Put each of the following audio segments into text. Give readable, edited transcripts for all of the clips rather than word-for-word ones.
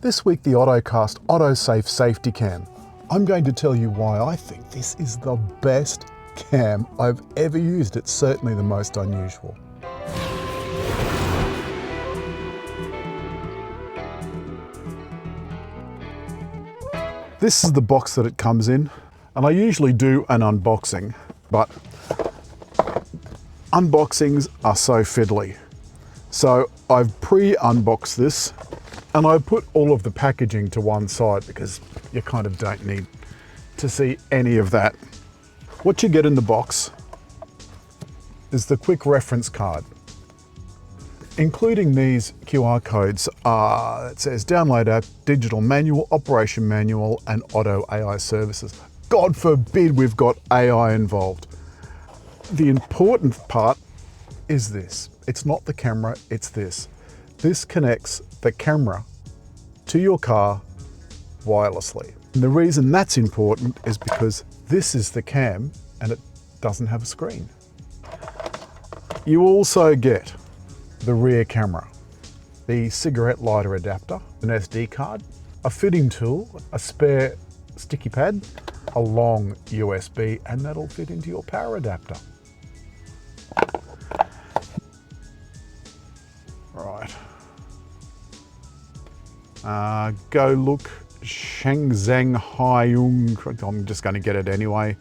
This week, the AutoCast OttoSafe Safety Cam. I'm going to tell you why I think this is the best cam I've ever used. It's certainly the most unusual. This is the box that it comes in, and I usually do an unboxing, but unboxings are so fiddly. So I've pre-unboxed this, and I put all of the packaging to one side because you kind of don't need to see any of that. What you get in the box is the quick reference card, including these QR codes. It says download app, digital manual, operation manual, and auto AI services. God forbid we've got AI involved. The important part is this. It's not the camera, it's this. This connects the camera to your car wirelessly. And the reason that's important is because this is the cam and it doesn't have a screen. You also get the rear camera, the cigarette lighter adapter, an SD card, a fitting tool, a spare sticky pad, a long USB, and that'll fit into your power adapter. Right. Go look Shenzhen Haiyung. I'm just going to get it anyway.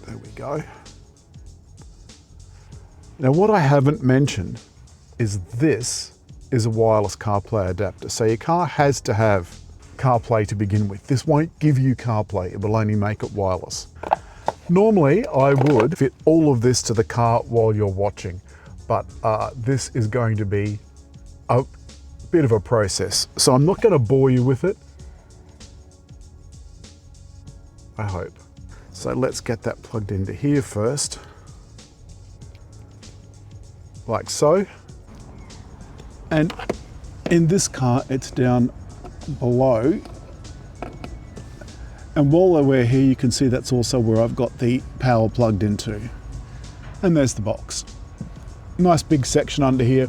There we go. Now what I haven't mentioned is this is a wireless CarPlay adapter. So your car has to have CarPlay to begin with. This won't give you CarPlay, it will only make it wireless. Normally I would fit all of this to the car while you're watching, but this is going to be a bit of a process. So I'm not going to bore you with it, I hope. So let's get that plugged into here first, like so. And in this car, it's down below. And while we're here, you can see that's also where I've got the power plugged into. And there's the box. Nice big section under here.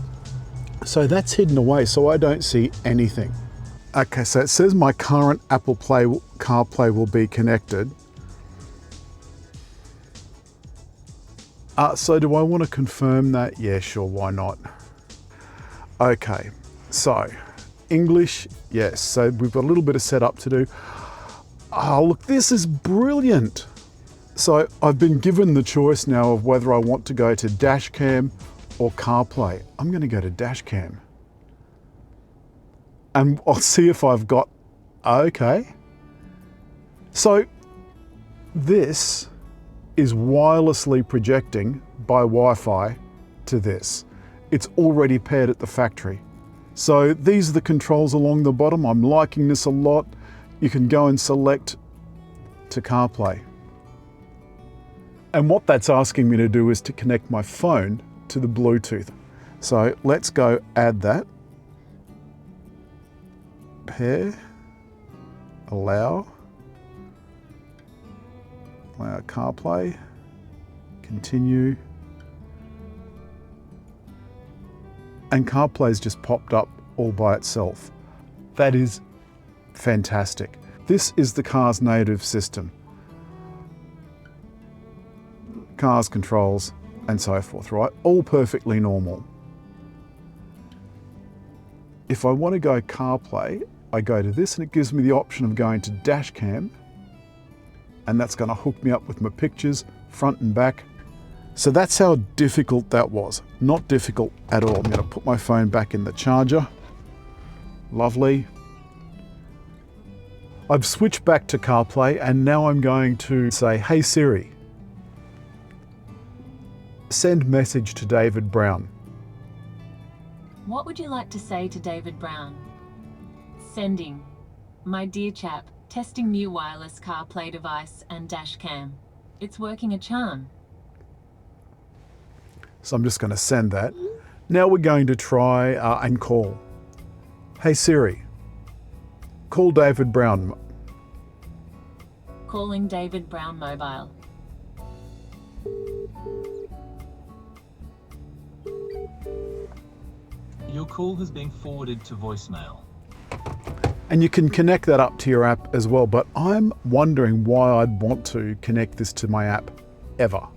So that's hidden away, so I don't see anything. Okay, so it says my current Apple CarPlay will be connected. So do I want to confirm that? Yeah, sure, why not? Okay, so English, yes. So we've got a little bit of setup to do. Oh, look, this is brilliant. So I've been given the choice now of whether I want to go to Dashcam or CarPlay. I'm going to go to Dashcam. And I'll see if I've got, okay. So this is wirelessly projecting by Wi-Fi to this. It's already paired at the factory. So these are the controls along the bottom. I'm liking this a lot. You can go and select to CarPlay. And what that's asking me to do is to connect my phone to the Bluetooth. So let's go add that. Pair, allow CarPlay, continue. And CarPlay's just popped up all by itself. That is fantastic. This is the car's native system. Car's controls and so forth, right? All perfectly normal. If I want to go CarPlay, I go to this and it gives me the option of going to Dashcam, and that's going to hook me up with my pictures, front and back. So that's how difficult that was. Not difficult at all. I'm going to put my phone back in the charger. Lovely. I've switched back to CarPlay and now I'm going to say, hey Siri, send message to David Brown. What would you like to say to David Brown? Sending. My dear chap, testing new wireless CarPlay device and Dashcam. It's working a charm. So I'm just going to send that. Now we're going to try and call. Hey Siri, call David Brown. Calling David Brown mobile. Your call has been forwarded to voicemail. And you can connect that up to your app as well, but I'm wondering why I'd want to connect this to my app ever.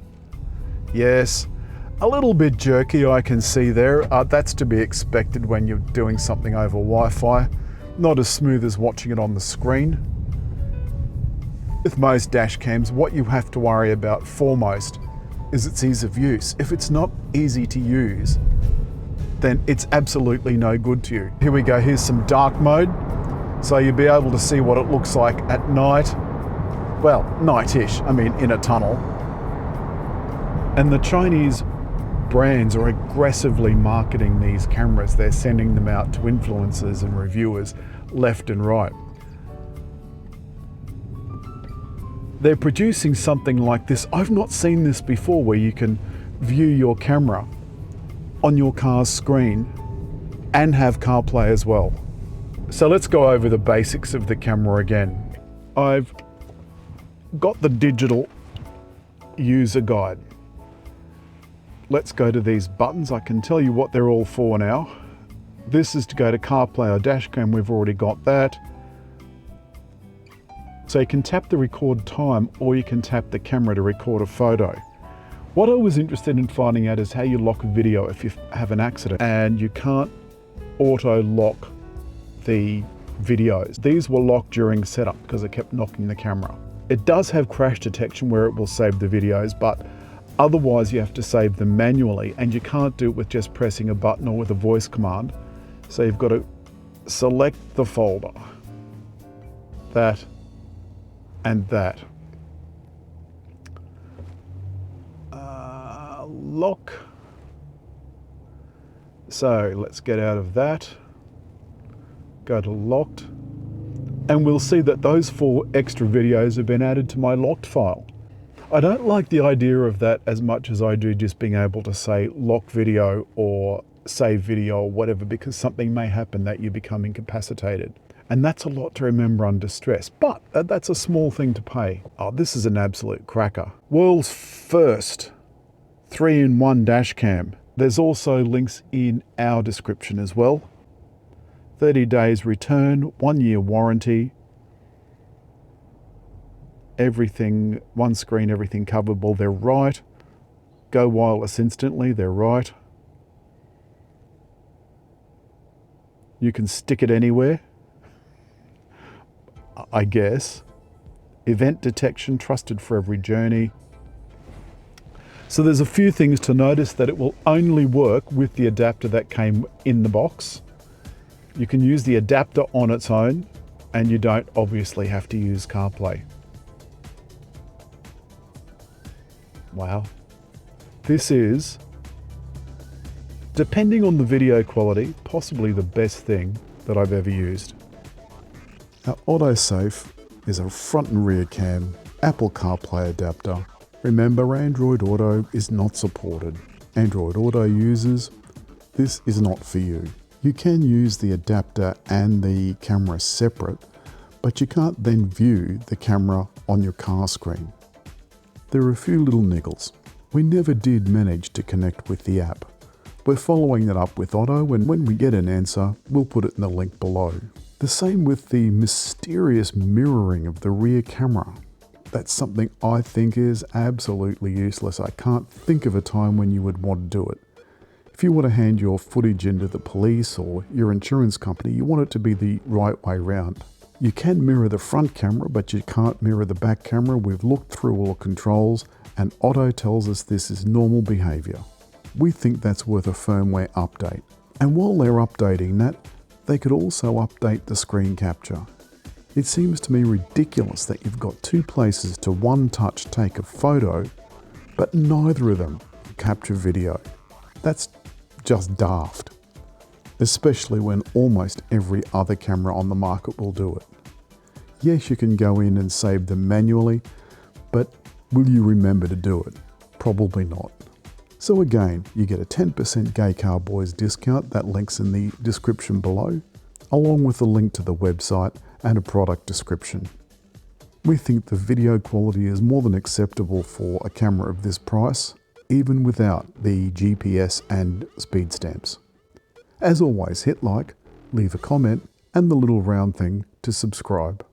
Yes, a little bit jerky I can see there. That's to be expected when you're doing something over Wi-Fi. Not as smooth as watching it on the screen. With most dash cams, what you have to worry about foremost is its ease of use. If it's not easy to use, then it's absolutely no good to you. Here we go, here's some dark mode. So you'll be able to see what it looks like at night. Well, night-ish, I mean in a tunnel. And the Chinese brands are aggressively marketing these cameras. They're sending them out to influencers and reviewers left and right. They're producing something like this. I've not seen this before, where you can view your camera on your car's screen and have CarPlay as well. So let's go over the basics of the camera again. I've got the digital user guide. Let's go to these buttons. I can tell you what they're all for now. This is to go to CarPlay or dashcam. We've already got that. So you can tap the record time, or you can tap the camera to record a photo. What I was interested in finding out is how you lock a video if you have an accident, and you can't auto lock the videos. These were locked during setup because I kept knocking the camera. It does have crash detection where it will save the videos, but otherwise you have to save them manually, and you can't do it with just pressing a button or with a voice command. So you've got to select the folder, that and that. Lock. So let's get out of that. Go to locked, and we'll see that those 4 extra videos have been added to my locked file. I don't like the idea of that as much as I do just being able to say lock video or save video or whatever, because something may happen that you become incapacitated. And that's a lot to remember under stress, but that's a small thing to pay. Oh, this is an absolute cracker. World's first 3-in-1 dash cam. There's also links in our description as well. 30 days return, 1-year warranty. Everything, one screen, everything coverable, they're right. Go wireless instantly, they're right. You can stick it anywhere, I guess. Event detection, trusted for every journey. So there's a few things to notice: that it will only work with the adapter that came in the box. You can use the adapter on its own, and you don't obviously have to use CarPlay. Wow. This is, depending on the video quality, possibly the best thing that I've ever used. Now, OttoSafe is a front and rear cam Apple CarPlay adapter. Remember, Android Auto is not supported. Android Auto users, this is not for you. You can use the adapter and the camera separate, but you can't then view the camera on your car screen. There are a few little niggles. We never did manage to connect with the app. We're following that up with Otto, and when we get an answer, we'll put it in the link below. The same with the mysterious mirroring of the rear camera. That's something I think is absolutely useless. I can't think of a time when you would want to do it. If you want to hand your footage into the police or your insurance company, you want it to be the right way round. You can mirror the front camera, but you can't mirror the back camera. We've looked through all the controls, and Otto tells us this is normal behavior. We think that's worth a firmware update. And while they're updating that, they could also update the screen capture. It seems to me ridiculous that you've got 2 places to one touch take a photo, but neither of them capture video. That's just daft, especially when almost every other camera on the market will do it. Yes, you can go in and save them manually, but will you remember to do it? Probably not. So again, you get a 10% Gay Cowboys discount, that link's in the description below, along with a link to the website and a product description. We think the video quality is more than acceptable for a camera of this price, even without the GPS and speed stamps. As always, hit like, leave a comment, and the little round thing to subscribe.